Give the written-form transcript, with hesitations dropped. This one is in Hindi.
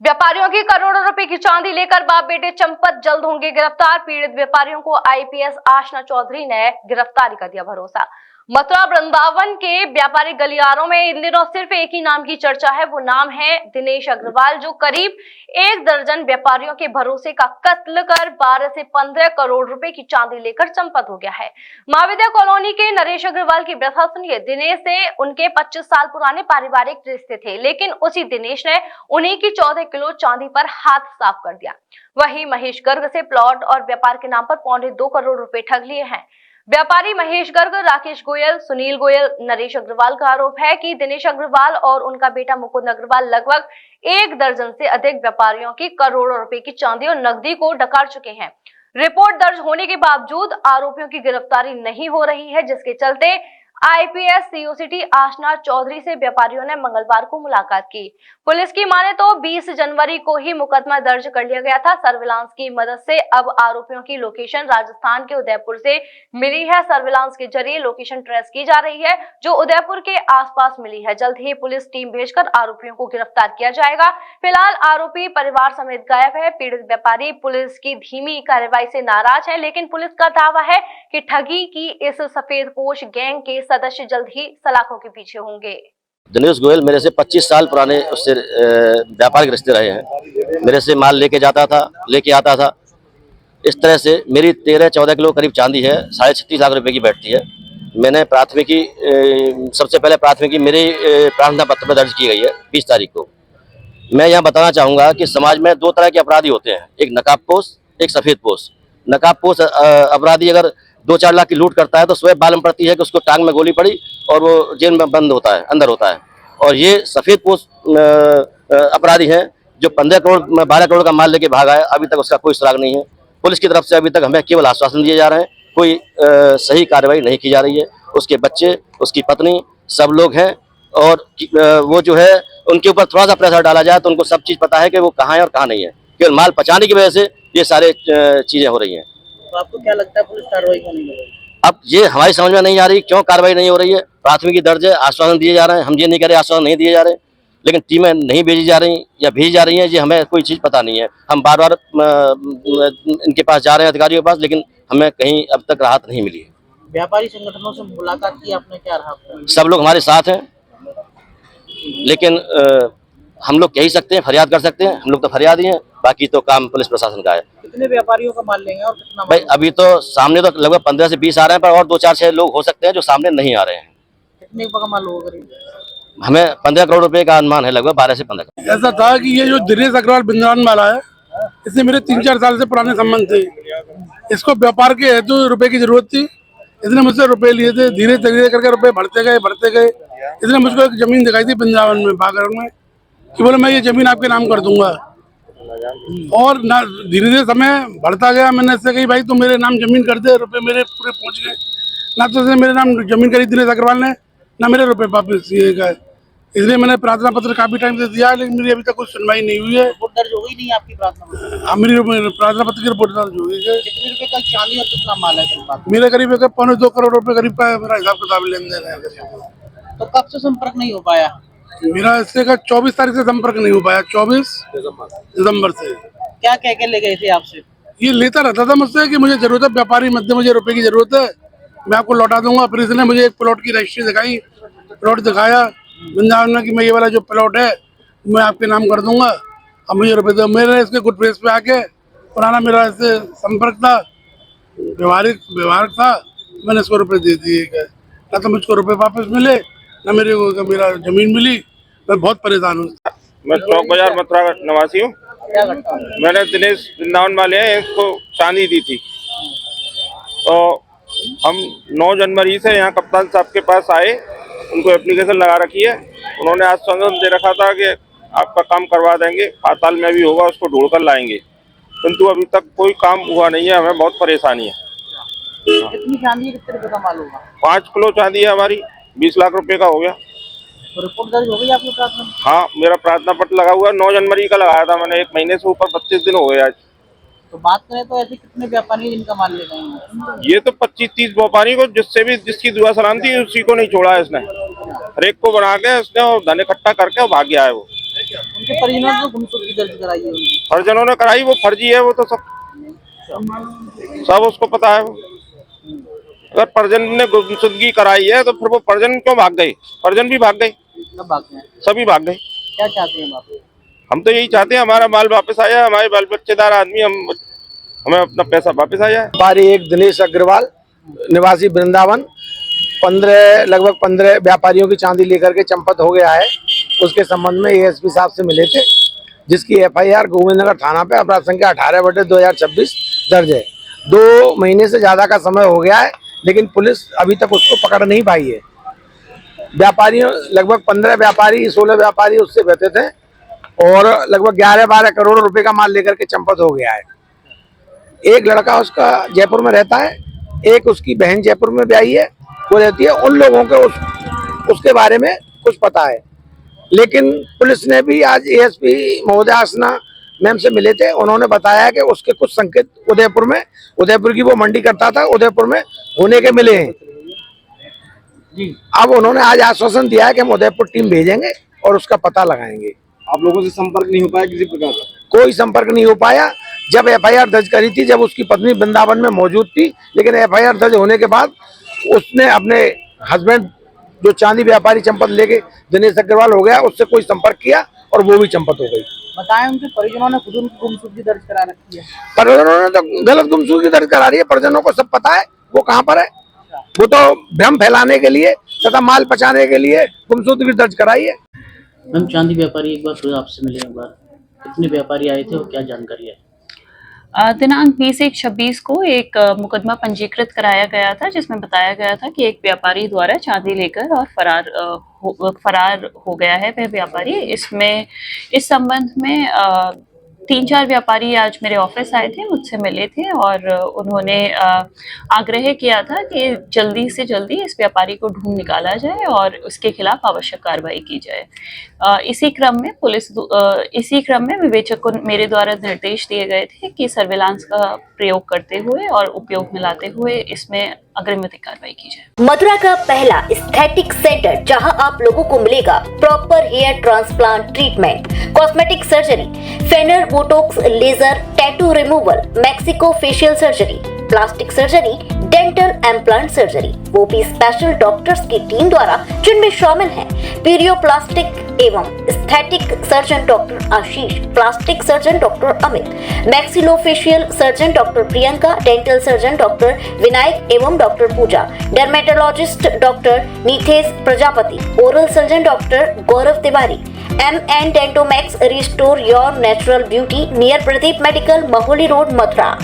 व्यापारियों की करोड़ों रुपए की चांदी लेकर बाप बेटे चंपत जल्द होंगे गिरफ्तार। पीड़ित व्यापारियों को आईपीएस आशना चौधरी ने गिरफ्तारी का दिया भरोसा। मथुरा वृंदावन के व्यापारी गलियारों में इन दिनों सिर्फ एक ही नाम की चर्चा है। वो नाम है दिनेश अग्रवाल, जो करीब 1 दर्जन व्यापारियों के भरोसे का कत्ल कर 12 से 15 करोड़ रुपए की चांदी लेकर चंपत हो गया है। महाविद्या कॉलोनी के नरेश अग्रवाल की व्यथा सुनिए। दिनेश से उनके 25 साल पुराने पारिवारिक रिश्ते थे, लेकिन उसी दिनेश ने उन्हीं की 14 किलो चांदी पर हाथ साफ कर दिया। वहीं महेश गर्ग से प्लॉट और व्यापार के नाम पर 2.25 करोड़ रुपए ठग लिए हैं। व्यापारी महेश गर्ग, राकेश गोयल, सुनील गोयल, नरेश अग्रवाल का आरोप है कि दिनेश अग्रवाल और उनका बेटा मुकुंद अग्रवाल लगभग 1 दर्जन से अधिक व्यापारियों की करोड़ों रुपए की चांदी और नकदी को डकार चुके हैं। रिपोर्ट दर्ज होने के बावजूद आरोपियों की गिरफ्तारी नहीं हो रही है, जिसके चलते आईपीएस सीओसीटी आशना चौधरी से व्यापारियों ने मंगलवार को मुलाकात की। पुलिस की माने तो 20 जनवरी को ही मुकदमा दर्ज कर लिया गया था। सर्विलांस की मदद से अब आरोपियों की लोकेशन राजस्थान के उदयपुर से मिली है। सर्विलांस के जरिए लोकेशन ट्रेस की जा रही है, जो उदयपुर के आसपास मिली है। जल्द ही पुलिस टीम भेजकर आरोपियों को गिरफ्तार किया जाएगा। फिलहाल आरोपी परिवार समेत गायब है। पीड़ित व्यापारी पुलिस की धीमी कार्रवाई से नाराज है, लेकिन पुलिस का दावा है कि ठगी की इस सफेदपोश गैंग के सदस्य जल्द ही सलाखों के पीछे होंगे। दिनेश गोयल मेरे से 25 साल पुराने उससे व्यापारिक रिश्ते रहे हैं। मेरे से माल लेके आता था। इस तरह से मेरी 13-14 किलो करीब चांदी है, 36.5 लाख रुपए की बैठती है। मैंने सबसे पहले प्राथमिकी मेरी प्रार्थना पत्र पर दर्ज की गई है 20 तारीख को। मैं यहाँ बताना चाहूँगा कि समाज में 2 तरह के अपराधी होते हैं, एक नकाबपोश, एक सफ़ेदपोश। नकाबपोश अपराधी अगर 2-4 लाख की लूट करता है तो स्वयं मालूम पड़ती है कि उसको टांग में गोली पड़ी और वो जेल में बंद होता है, अंदर होता है। और ये सफ़ेदपोश अपराधी हैं जो 15 करोड़ 12 करोड़ का माल लेके भागा है। अभी तक उसका कोई सुराग नहीं है। पुलिस की तरफ से अभी तक हमें केवल आश्वासन दिए जा रहे हैं, कोई सही कार्रवाई नहीं की जा रही है। उसके बच्चे, उसकी पत्नी, सब लोग हैं और वो जो है उनके ऊपर थोड़ा सा प्रेशर डाला जाए तो उनको सब चीज़ पता है कि वो कहाँ है और कहाँ नहीं है। केवल माल पचाने की वजह से ये सारे चीज़ें हो रही हैं। तो आपको क्या लगता है पुलिस कार्रवाई क्यों नहीं हो रही? अब ये हमारी समझ में नहीं आ रही क्यों कार्रवाई नहीं हो रही है। प्राथमिकी दर्ज है, आश्वासन दिए जा रहे हैं। हम ये नहीं कह रहे आश्वासन नहीं दिए जा रहे, लेकिन टीमें नहीं भेजी जा रही या भेजी जा रही हैं, ये हमें कोई चीज़ पता नहीं है। हम बार-बार इनके पास जा रहे हैं, अधिकारियों के पास, लेकिन हमें कहीं अब तक राहत नहीं मिली है। व्यापारी संगठनों से मुलाकात की आपने, क्या रहा? सब लोग हमारे साथ हैं, लेकिन हम लोग कह ही सकते हैं, फरियाद कर सकते हैं। हम लोग तो फरियादी हैं, बाकी तो काम पुलिस प्रशासन का है। कितने व्यापारियों का माल लेंगे और कितना भाई अभी तो सामने तो लगभग 15 से 20 आ रहे हैं, पर और 2-4-6 लोग हो सकते हैं जो सामने नहीं आ रहे हैं। कितने का माल होगा? हमें 15 करोड़ रुपए का अनुमान है, लगभग 12 से 15। ऐसा था कि ये जो दिनेश अग्रवाल वृंदावन वाला है, इससे मेरे 3-4 साल से पुराने संबंध थे। इसको व्यापार के हेतु रुपए की जरूरत थी। इसने मुझसे रुपए लिए थे। धीरे धीरे करके रुपए बढ़ते गए। इसने मुझको एक जमीन दिखाई थी वृंदावन में, बागर में, कि बोले मैं ये जमीन आपके नाम कर दूंगा। और ना धीरे धीरे समय बढ़ता गया। मैंने इससे कही भाई तुम मेरे नाम जमीन कर दे, रुपए मेरे पूरे पहुंच गए। ना तो उसने मेरे नाम जमीन करी दिनेश अग्रवाल ने, ना मेरे रुपए वापस किए गए। इसलिए मैंने प्रार्थना पत्र काफी टाइम से दिया, लेकिन मेरी अभी तक कुछ सुनवाई नहीं हुई है। रिपोर्ट दर्ज हो गई नहीं आपकी प्रार्थना? हाँ, मेरी प्रार्थना पत्र की रिपोर्ट दर्ज हो गई है। कितने रुपए का चांदी और कितना माल है? मेरे करीब 2.25 करोड़ रुपए करीब का मेरा हिसाब किताब लेन देन है। तो कब से संपर्क नहीं हो पाया? मेरा इससे का 24 तारीख से संपर्क नहीं हो पाया, 24 दिसंबर से। क्या कह के ले गए थे आपसे? ये लेता रहता था मुझसे कि मुझे जरूरत है, व्यापारी मध्य मुझे रुपए की जरूरत है, मैं आपको लौटा दूंगा। फिर इसने मुझे एक प्लॉट की रजिस्ट्री दिखाई, प्लॉट दिखाया वृंदावन में कि मैं ये वाला जो प्लॉट है मैं आपके नाम कर दूंगा, अब मुझे रुपए दो। मेरे इसके गुड फेस पे आके पुराना मेरा इससे संपर्क था, व्यवहार था, मैंने इसको रुपए दे दिए। ना तो मुझको रुपए वापस मिले, ना मेरा जमीन मिली। मैं बहुत परेशान हूँ। मैं चौक बाजार मथुरा का निवासी हूँ। क्या घटना? मैंने दिनेश वृंदावन वाले हैं, इसको चांदी दी थी। तो हम 9 जनवरी से यहाँ कप्तान साहब के पास आए, उनको एप्लीकेशन लगा रखी है। उन्होंने आश्वासन दे रखा था कि आपका काम करवा देंगे, पाताल में भी होगा, उसको ढूंढ कर लाएंगे, किंतु अभी तक कोई काम हुआ नहीं है। हमें बहुत परेशानी है। कितनी चांदी है, कितने रुपए का माल होगा? 5 किलो चांदी है हमारी, 20 लाख रुपए का हो गया। तो रिपोर्ट दर्ज हो गई आपकी प्रार्थना? हाँ, मेरा प्रार्थना पत्र लगा हुआ है। 9 जनवरी का लगाया था मैंने, 1 महीने से ऊपर 25 दिन हो गए आज। तो बात करें तो ऐसे कितने व्यापारी जिनका माल ले गए हैं? ये तो 25-30 व्यापारी को, जिसकी दुआ सलाम थी उसी को नहीं छोड़ा है इसने। हर एक को बना के इसने धन इकट्ठा करके भाग गया है वो। उनके परिजनों ने तो गुमशुदगी दर्ज कराई है उनकी। परिजनों ने कराई, वो फर्जी है, वो तो सब उसको पता है। अगर परिजन ने गुमशुदगी कराई है तो फिर वो परिजन क्यों भाग गए? परिजन भी भाग गए, सब भाग गए हैं। सभी भाग गए। क्या चाहते हैं आप? हम तो यही चाहते हैं हमारा माल वापस आया, हमारे बाल बच्चेदार आदमी, हमें अपना पैसा वापस आया। व्यापारी एक दिनेश अग्रवाल निवासी वृंदावन लगभग 15 व्यापारियों की चांदी लेकर के चंपत हो गया है। उसके संबंध में एएसपी साहब से मिले थे, जिसकी एफआईआर गोविंदनगर थाना पे अपराध संख्या 18/2026 दर्ज है। 2 महीने से ज्यादा का समय हो गया है, लेकिन पुलिस अभी तक उसको पकड़ नहीं पाई है। व्यापारियों लगभग 15 व्यापारी 16 व्यापारी उससे बैठे थे और लगभग 11-12 करोड़ रुपए का माल लेकर के चंपत हो गया है। एक लड़का उसका जयपुर में रहता है, एक उसकी बहन जयपुर में ब्याही है, वो रहती है। उन लोगों के उसके बारे में कुछ पता है, लेकिन पुलिस ने भी आज एएसपी महोदय आसना मैम से मिले थे। उन्होंने बताया कि उसके कुछ संकेत उदयपुर की वो मंडी करता था, उदयपुर में होने के मिले हैं। अब उन्होंने आज आश्वासन दिया है कि हम उदयपुर टीम भेजेंगे और उसका पता लगाएंगे। आप लोगों से संपर्क नहीं हो पाया किसी प्रकार का? कोई संपर्क नहीं हो पाया। जब एफआईआर दर्ज करी थी, जब उसकी पत्नी वृंदावन में मौजूद थी, लेकिन एफआईआर दर्ज होने के बाद उसने अपने हस्बैंड जो चांदी व्यापारी चंपत लेके दिनेश अग्रवाल हो गया, उससे कोई संपर्क किया और वो भी चंपत हो गई। बताएं, उनके परिजनों ने खुद उनकी गुमशुदगी दर्ज करा रखी है। परिजनों ने तो गलत गुमशुदगी दर्ज करा रही है। परिजनों को सब पता है वो कहाँ पर है। वो तो भ्रम फैलाने के लिए तथा माल पचाने के लिए गुमशुदगी दर्ज कराई है। मैम, चांदी व्यापारी एक बार फिर आपसे मिले, एक बार कितने व्यापारी आए थे और क्या जानकारी है? दिनांक 20/1/26 को एक मुकदमा पंजीकृत कराया गया था, जिसमें बताया गया था कि एक व्यापारी द्वारा चांदी लेकर और फरार हो गया है वह व्यापारी। इस संबंध में 3-4 व्यापारी आज मेरे ऑफिस आए थे, मुझसे मिले थे और उन्होंने आग्रह किया था कि जल्दी से जल्दी इस व्यापारी को ढूंढ निकाला जाए और उसके खिलाफ आवश्यक कार्रवाई की जाए। इसी क्रम में विवेचक को मेरे द्वारा निर्देश दिए गए थे कि सर्विलांस का प्रयोग करते हुए और उपयोग में लाते हुए इसमें अग्रिम कार्रवाई की जाए। मथुरा का पहला एस्थेटिक सेंटर, जहां आप लोगों को मिलेगा proper hair transplant treatment, cosmetic surgery, फेनर, botox, laser, tattoo removal, maxillofacial surgery, plastic surgery, dental implant surgery, वो भी स्पेशल डॉक्टर्स की टीम द्वारा, जिनमें शामिल हैं पीरियोप्लास्टिक एवं aesthetic surgeon doctor Ashish, plastic surgeon doctor Amit, maxillofacial surgeon doctor Priyanka, dental surgeon doctor Vinayak एवं doctor Pooja, dermatologist doctor Neethesh Prajapati, oral surgeon doctor Gaurav Tiwari, MN Dentomax, restore your natural beauty, near Pradeep medical, Maholi road, Mathura.